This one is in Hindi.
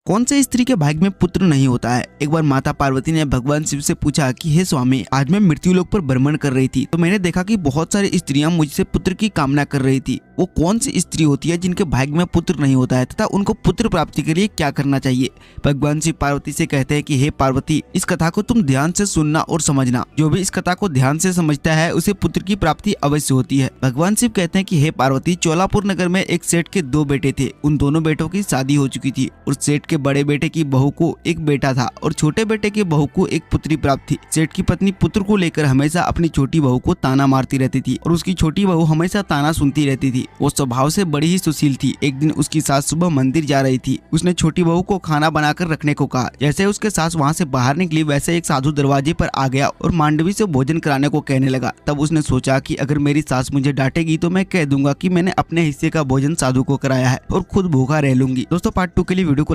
कौन से स्त्री के भाग्य में पुत्र नहीं होता है। एक बार माता पार्वती ने भगवान शिव से पूछा कि हे स्वामी, आज मैं मृत्यु लोक पर भ्रमण कर रही थी तो मैंने देखा कि बहुत सारी स्त्रियां मुझसे पुत्र की कामना कर रही थी। वो कौन सी स्त्री होती है जिनके भाग्य में पुत्र नहीं होता है तथा उनको पुत्र प्राप्ति के लिए क्या करना चाहिए। भगवान शिव पार्वती से कहते हैं कि हे पार्वती, इस कथा को तुम ध्यान से सुनना और समझना। जो भी इस कथा को ध्यान से समझता है उसे पुत्र की प्राप्ति अवश्य होती है। भगवान शिव कहते हैं कि हे पार्वती, चोलापुर नगर में एक सेठ के 2 बेटे थे। उन दोनों बेटों की शादी हो चुकी थी और सेठ के बड़े बेटे की बहू को एक बेटा था और छोटे बेटे की बहू को एक पुत्री प्राप्त थी। सेठ की पत्नी पुत्र को लेकर हमेशा अपनी छोटी बहू को ताना मारती रहती थी और उसकी छोटी बहू हमेशा ताना सुनती रहती थी। वो स्वभाव से बड़ी ही सुशील थी। एक दिन उसकी सास सुबह मंदिर जा रही थी। उसने छोटी बहू को खाना बनाकर रखने को कहा। जैसे उसके सास वहाँ से बाहर निकली वैसे एक साधु दरवाजे पर आ गया और मांडवी से भोजन कराने को कहने लगा। तब उसने सोचा कि अगर मेरी सास मुझे डांटेगी तो मैं कह दूंगा कि मैंने अपने हिस्से का भोजन साधु को कराया है और खुद भूखा रह लूंगी। दोस्तों, पार्ट 2 के लिए वीडियो को